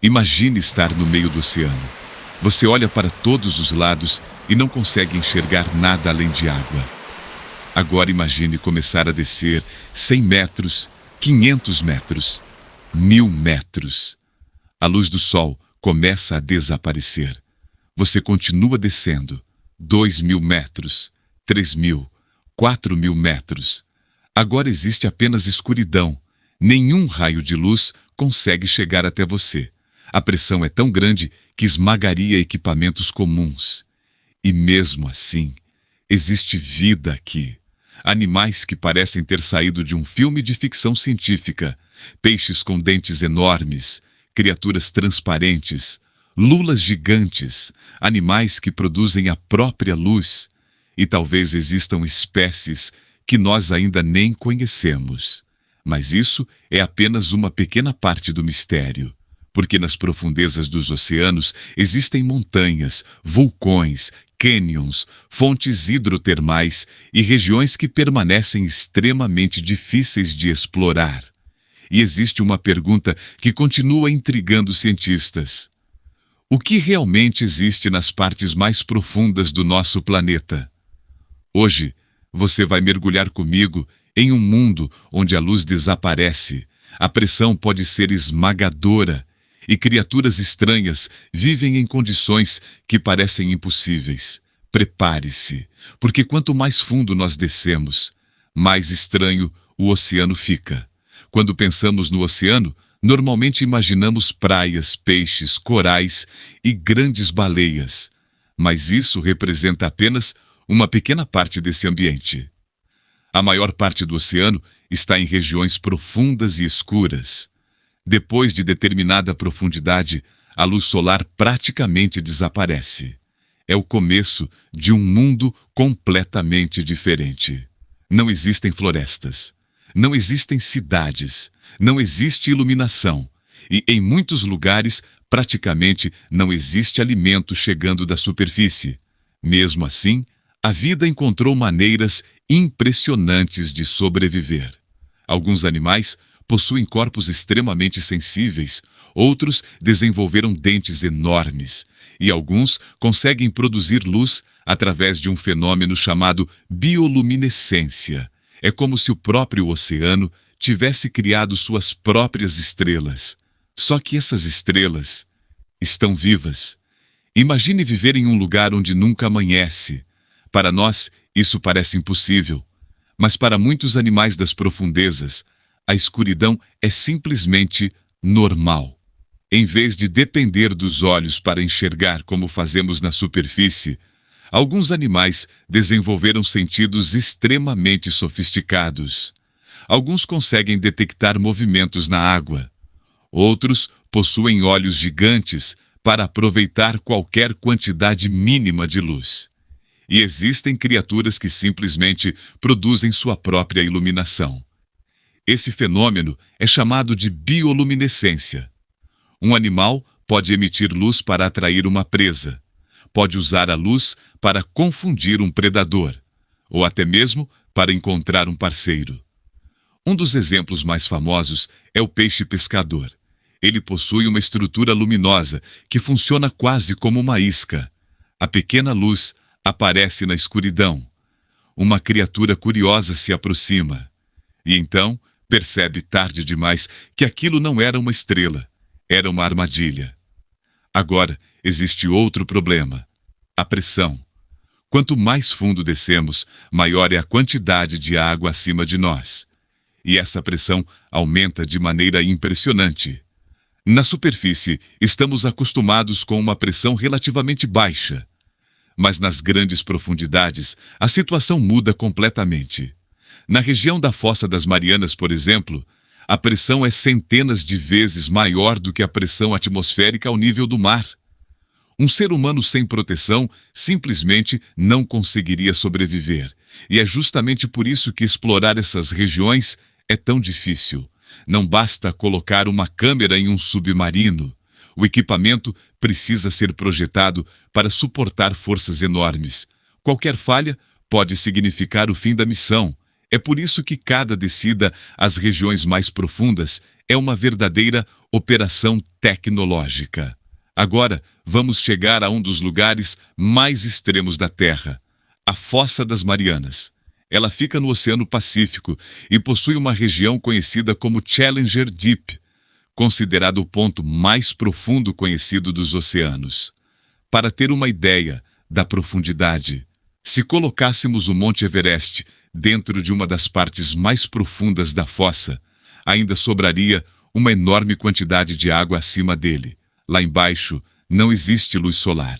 Imagine estar no meio do oceano. Você olha para todos os lados e não consegue enxergar nada além de água. Agora imagine começar a descer 100 metros, 500 metros, 1000 metros. A luz do sol começa a desaparecer. Você continua descendo. 2000 metros, 3000, 4000 metros. Agora existe apenas escuridão. Nenhum raio de luz consegue chegar até você. A pressão é tão grande que esmagaria equipamentos comuns. E mesmo assim, existe vida aqui. Animais que parecem ter saído de um filme de ficção científica, peixes com dentes enormes, criaturas transparentes, lulas gigantes, animais que produzem a própria luz, e talvez existam espécies que nós ainda nem conhecemos. Mas isso é apenas uma pequena parte do mistério, porque nas profundezas dos oceanos existem montanhas, vulcões, cânions, fontes hidrotermais e regiões que permanecem extremamente difíceis de explorar. E existe uma pergunta que continua intrigando os cientistas. O que realmente existe nas partes mais profundas do nosso planeta? Hoje, você vai mergulhar comigo em um mundo onde a luz desaparece, a pressão pode ser esmagadora e criaturas estranhas vivem em condições que parecem impossíveis. Prepare-se, porque quanto mais fundo nós descemos, mais estranho o oceano fica. Quando pensamos no oceano, normalmente imaginamos praias, peixes, corais e grandes baleias. Mas isso representa apenas uma pequena parte desse ambiente. A maior parte do oceano está em regiões profundas e escuras. Depois de determinada profundidade, a luz solar praticamente desaparece. É o começo de um mundo completamente diferente. Não existem florestas. Não existem cidades, não existe iluminação e, em muitos lugares, praticamente não existe alimento chegando da superfície. Mesmo assim, a vida encontrou maneiras impressionantes de sobreviver. Alguns animais possuem corpos extremamente sensíveis, outros desenvolveram dentes enormes e alguns conseguem produzir luz através de um fenômeno chamado bioluminescência. É como se o próprio oceano tivesse criado suas próprias estrelas. Só que essas estrelas estão vivas. Imagine viver em um lugar onde nunca amanhece. Para nós, isso parece impossível. Mas para muitos animais das profundezas, a escuridão é simplesmente normal. Em vez de depender dos olhos para enxergar como fazemos na superfície, alguns animais desenvolveram sentidos extremamente sofisticados. Alguns conseguem detectar movimentos na água. Outros possuem olhos gigantes para aproveitar qualquer quantidade mínima de luz. E existem criaturas que simplesmente produzem sua própria iluminação. Esse fenômeno é chamado de bioluminescência. Um animal pode emitir luz para atrair uma presa. Pode usar a luz para confundir um predador, ou até mesmo para encontrar um parceiro. Um dos exemplos mais famosos é o peixe pescador. Ele possui uma estrutura luminosa que funciona quase como uma isca. A pequena luz aparece na escuridão. Uma criatura curiosa se aproxima. E então percebe tarde demais que aquilo não era uma estrela, era uma armadilha. Agora, existe outro problema: a pressão. Quanto mais fundo descemos, maior é a quantidade de água acima de nós. E essa pressão aumenta de maneira impressionante. Na superfície, estamos acostumados com uma pressão relativamente baixa. Mas nas grandes profundidades, a situação muda completamente. Na região da Fossa das Marianas, por exemplo, a pressão é centenas de vezes maior do que a pressão atmosférica ao nível do mar. Um ser humano sem proteção simplesmente não conseguiria sobreviver. E é justamente por isso que explorar essas regiões é tão difícil. Não basta colocar uma câmera em um submarino. O equipamento precisa ser projetado para suportar forças enormes. Qualquer falha pode significar o fim da missão. É por isso que cada descida às regiões mais profundas é uma verdadeira Operação tecnológica. Agora, vamos chegar a um dos lugares mais extremos da Terra, a Fossa das Marianas. Ela fica no Oceano Pacífico e possui uma região conhecida como Challenger Deep, considerado o ponto mais profundo conhecido dos oceanos. Para ter uma ideia da profundidade, se colocássemos o Monte Everest dentro de uma das partes mais profundas da fossa, ainda sobraria uma enorme quantidade de água acima dele. Lá embaixo não existe luz solar.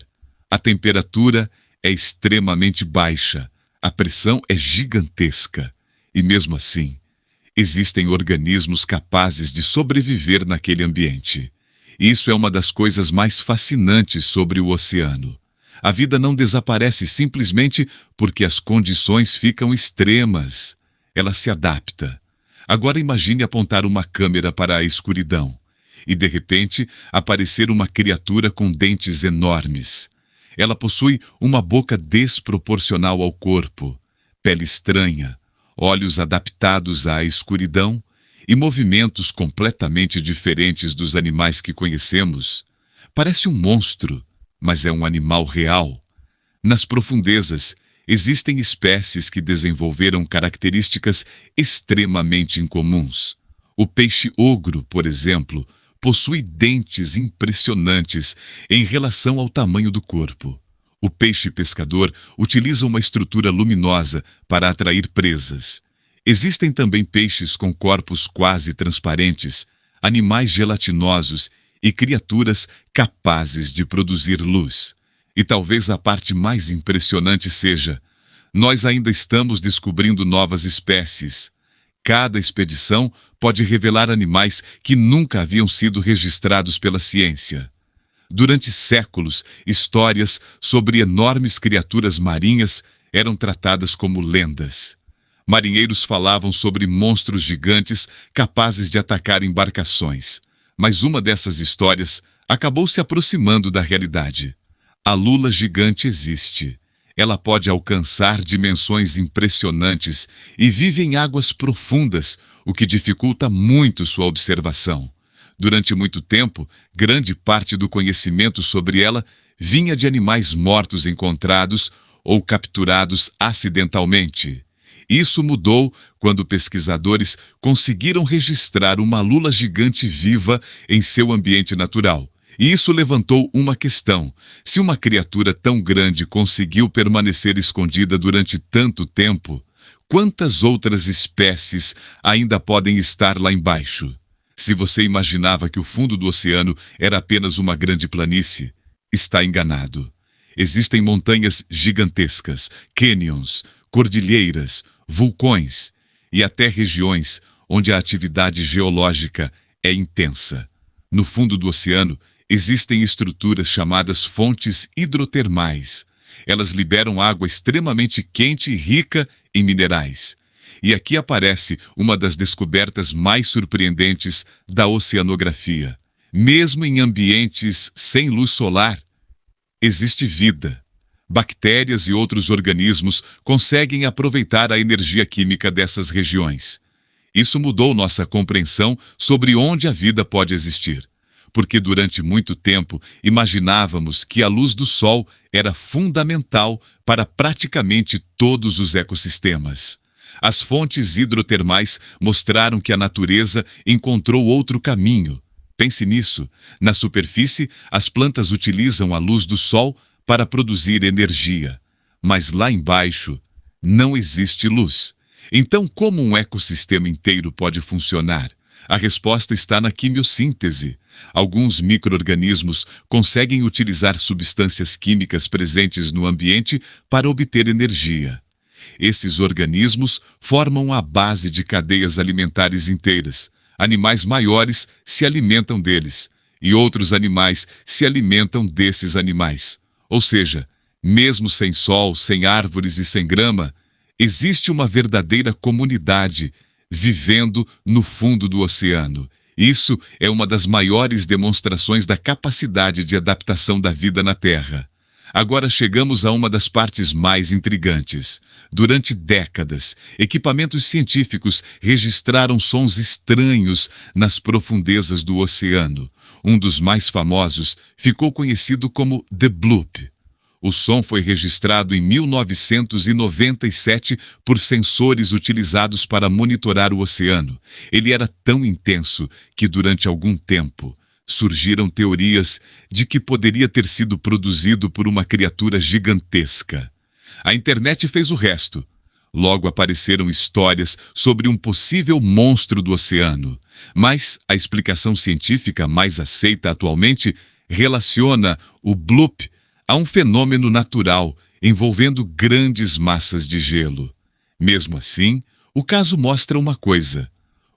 A temperatura é extremamente baixa, a pressão é gigantesca e, mesmo assim, existem organismos capazes de sobreviver naquele ambiente. Isso é uma das coisas mais fascinantes sobre o oceano. A vida não desaparece simplesmente porque as condições ficam extremas. Ela se adapta. Agora imagine apontar uma câmera para a escuridão e, de repente, aparecer uma criatura com dentes enormes. Ela possui uma boca desproporcional ao corpo, pele estranha, olhos adaptados à escuridão e movimentos completamente diferentes dos animais que conhecemos. Parece um monstro, mas é um animal real. Nas profundezas, existem espécies que desenvolveram características extremamente incomuns. O peixe-ogro, por exemplo, possui dentes impressionantes em relação ao tamanho do corpo. O peixe-pescador utiliza uma estrutura luminosa para atrair presas. Existem também peixes com corpos quase transparentes, animais gelatinosos e criaturas capazes de produzir luz. E talvez a parte mais impressionante seja: nós ainda estamos descobrindo novas espécies. Cada expedição pode revelar animais que nunca haviam sido registrados pela ciência. Durante séculos, histórias sobre enormes criaturas marinhas eram tratadas como lendas. Marinheiros falavam sobre monstros gigantes capazes de atacar embarcações. Mas uma dessas histórias acabou se aproximando da realidade. A lula gigante existe. Ela pode alcançar dimensões impressionantes e vive em águas profundas, o que dificulta muito sua observação. Durante muito tempo, grande parte do conhecimento sobre ela vinha de animais mortos encontrados ou capturados acidentalmente. Isso mudou quando pesquisadores conseguiram registrar uma lula gigante viva em seu ambiente natural. E isso levantou uma questão: se uma criatura tão grande conseguiu permanecer escondida durante tanto tempo, quantas outras espécies ainda podem estar lá embaixo? Se você imaginava que o fundo do oceano era apenas uma grande planície, está enganado. Existem montanhas gigantescas, cânions, cordilheiras, vulcões e até regiões onde a atividade geológica é intensa. No fundo do oceano, existem estruturas chamadas fontes hidrotermais. Elas liberam água extremamente quente e rica em minerais. E aqui aparece uma das descobertas mais surpreendentes da oceanografia. Mesmo em ambientes sem luz solar, existe vida. Bactérias e outros organismos conseguem aproveitar a energia química dessas regiões. Isso mudou nossa compreensão sobre onde a vida pode existir, porque durante muito tempo imaginávamos que a luz do Sol era fundamental para praticamente todos os ecossistemas. As fontes hidrotermais mostraram que a natureza encontrou outro caminho. Pense nisso. Na superfície, as plantas utilizam a luz do Sol para produzir energia. Mas lá embaixo, não existe luz. Então, como um ecossistema inteiro pode funcionar? A resposta está na quimiossíntese. Alguns micro-organismos conseguem utilizar substâncias químicas presentes no ambiente para obter energia. Esses organismos formam a base de cadeias alimentares inteiras. Animais maiores se alimentam deles, e outros animais se alimentam desses animais. Ou seja, mesmo sem sol, sem árvores e sem grama, existe uma verdadeira comunidade vivendo no fundo do oceano. Isso é uma das maiores demonstrações da capacidade de adaptação da vida na Terra. Agora chegamos a uma das partes mais intrigantes. Durante décadas, equipamentos científicos registraram sons estranhos nas profundezas do oceano. Um dos mais famosos ficou conhecido como The Bloop. O som foi registrado em 1997 por sensores utilizados para monitorar o oceano. Ele era tão intenso que, durante algum tempo, surgiram teorias de que poderia ter sido produzido por uma criatura gigantesca. A internet fez o resto. Logo apareceram histórias sobre um possível monstro do oceano. Mas a explicação científica mais aceita atualmente relaciona o bloop a um fenômeno natural envolvendo grandes massas de gelo. Mesmo assim, o caso mostra uma coisa: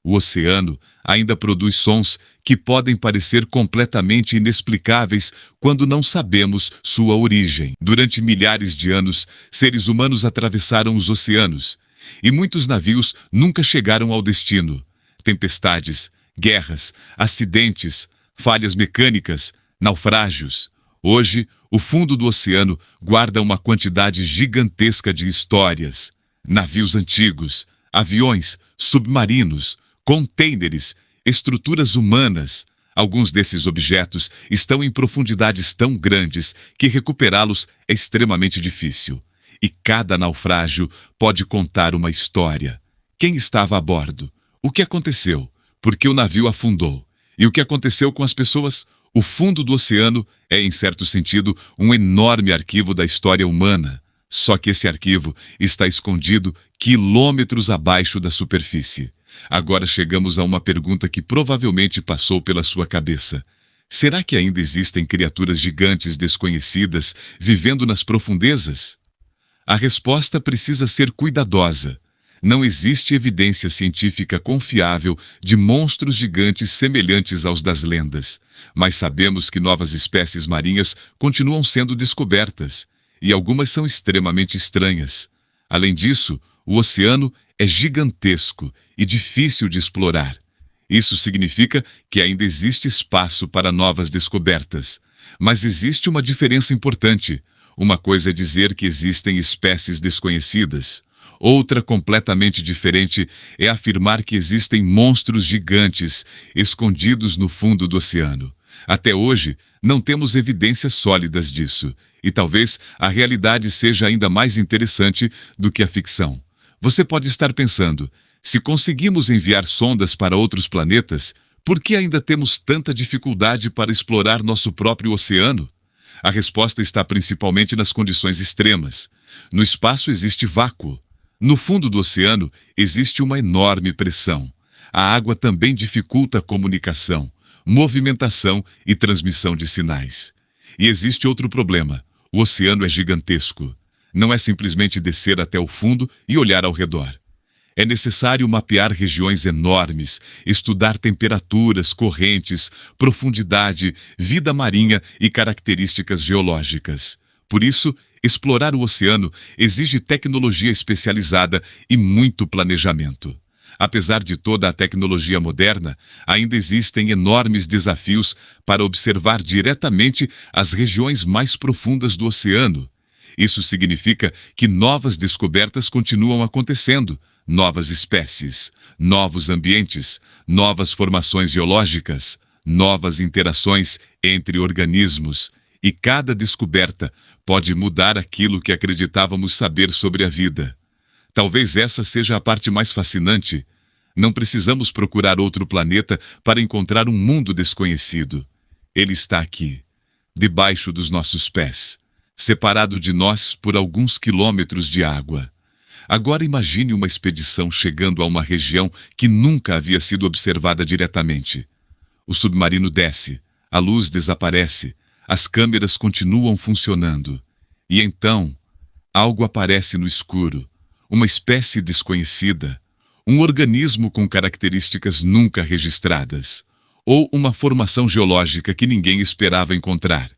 o oceano ainda produz sons que podem parecer completamente inexplicáveis quando não sabemos sua origem. Durante milhares de anos, seres humanos atravessaram os oceanos, e muitos navios nunca chegaram ao destino. Tempestades, guerras, acidentes, falhas mecânicas, naufrágios. Hoje, o fundo do oceano guarda uma quantidade gigantesca de histórias. Navios antigos, aviões, submarinos, contêineres, estruturas humanas. Alguns desses objetos estão em profundidades tão grandes que recuperá-los é extremamente difícil. E cada naufrágio pode contar uma história. Quem estava a bordo? O que aconteceu? Por que o navio afundou? E o que aconteceu com as pessoas? O fundo do oceano é, em certo sentido, um enorme arquivo da história humana. Só que esse arquivo está escondido quilômetros abaixo da superfície. Agora chegamos a uma pergunta que provavelmente passou pela sua cabeça. Será que ainda existem criaturas gigantes desconhecidas vivendo nas profundezas? A resposta precisa ser cuidadosa. Não existe evidência científica confiável de monstros gigantes semelhantes aos das lendas, mas sabemos que novas espécies marinhas continuam sendo descobertas, e algumas são extremamente estranhas. Além disso, o oceano é gigantesco e difícil de explorar. Isso significa que ainda existe espaço para novas descobertas. Mas existe uma diferença importante. Uma coisa é dizer que existem espécies desconhecidas. Outra, completamente diferente, é afirmar que existem monstros gigantes escondidos no fundo do oceano. Até hoje, não temos evidências sólidas disso, e talvez a realidade seja ainda mais interessante do que a ficção. Você pode estar pensando, se conseguimos enviar sondas para outros planetas, por que ainda temos tanta dificuldade para explorar nosso próprio oceano? A resposta está principalmente nas condições extremas. No espaço existe vácuo. No fundo do oceano existe uma enorme pressão. A água também dificulta a comunicação, movimentação e transmissão de sinais. E existe outro problema. O oceano é gigantesco. Não é simplesmente descer até o fundo e olhar ao redor. É necessário mapear regiões enormes, estudar temperaturas, correntes, profundidade, vida marinha e características geológicas. Por isso, explorar o oceano exige tecnologia especializada e muito planejamento. Apesar de toda a tecnologia moderna, ainda existem enormes desafios para observar diretamente as regiões mais profundas do oceano. Isso significa que novas descobertas continuam acontecendo, novas espécies, novos ambientes, novas formações geológicas, novas interações entre organismos, e cada descoberta pode mudar aquilo que acreditávamos saber sobre a vida. Talvez essa seja a parte mais fascinante. Não precisamos procurar outro planeta para encontrar um mundo desconhecido. Ele está aqui, debaixo dos nossos pés, separado de nós por alguns quilômetros de água. Agora imagine uma expedição chegando a uma região que nunca havia sido observada diretamente. O submarino desce, a luz desaparece, as câmeras continuam funcionando. E então, algo aparece no escuro, uma espécie desconhecida, um organismo com características nunca registradas, ou uma formação geológica que ninguém esperava encontrar.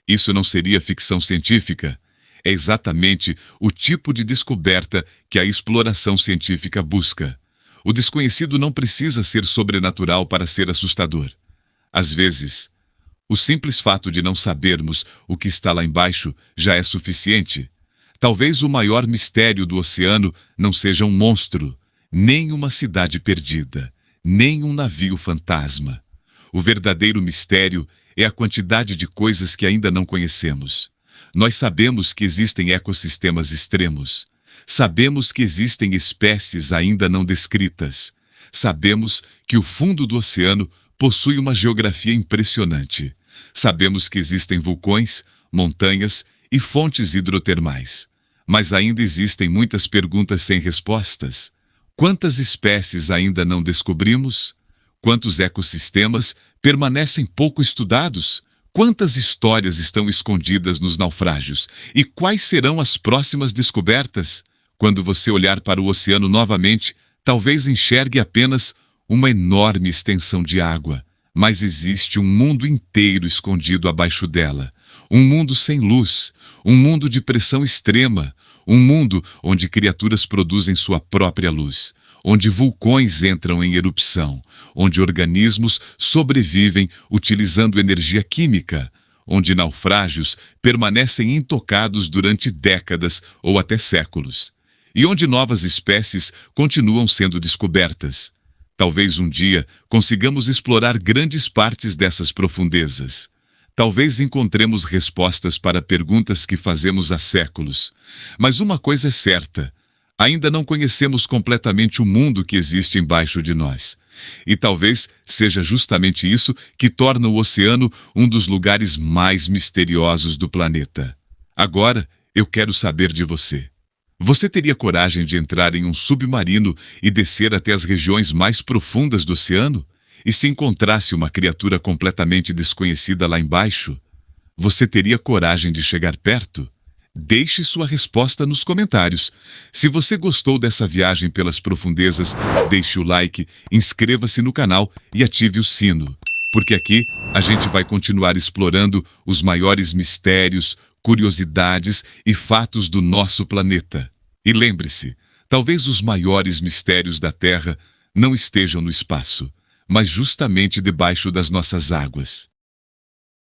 Isso não seria ficção científica? É exatamente o tipo de descoberta que a exploração científica busca. O desconhecido não precisa ser sobrenatural para ser assustador. Às vezes, O simples fato de não sabermos o que está lá embaixo já é suficiente. Talvez o maior mistério do oceano não seja um monstro, nem uma cidade perdida, nem um navio fantasma. O verdadeiro mistério é a quantidade de coisas que ainda não conhecemos. Nós sabemos que existem ecossistemas extremos. Sabemos que existem espécies ainda não descritas. Sabemos que o fundo do oceano possui uma geografia impressionante. Sabemos que existem vulcões, montanhas e fontes hidrotermais. Mas ainda existem muitas perguntas sem respostas. Quantas espécies ainda não descobrimos? Quantos ecossistemas permanecem pouco estudados? Quantas histórias estão escondidas nos naufrágios? E quais serão as próximas descobertas? Quando você olhar para o oceano novamente, talvez enxergue apenas uma enorme extensão de água. Mas existe um mundo inteiro escondido abaixo dela. Um mundo sem luz, um mundo de pressão extrema, um mundo onde criaturas produzem sua própria luz, onde vulcões entram em erupção, onde organismos sobrevivem utilizando energia química, onde naufrágios permanecem intocados durante décadas ou até séculos, e onde novas espécies continuam sendo descobertas. Talvez um dia consigamos explorar grandes partes dessas profundezas. Talvez encontremos respostas para perguntas que fazemos há séculos. Mas uma coisa é certa: ainda não conhecemos completamente o mundo que existe embaixo de nós. E talvez seja justamente isso que torna o oceano um dos lugares mais misteriosos do planeta. Agora, eu quero saber de você. Você teria coragem de entrar em um submarino e descer até as regiões mais profundas do oceano? E se encontrasse uma criatura completamente desconhecida lá embaixo, você teria coragem de chegar perto? Deixe sua resposta nos comentários. Se você gostou dessa viagem pelas profundezas, deixe o like, inscreva-se no canal e ative o sino, porque aqui a gente vai continuar explorando os maiores mistérios, curiosidades e fatos do nosso planeta. E lembre-se, talvez os maiores mistérios da Terra não estejam no espaço, mas justamente debaixo das nossas águas.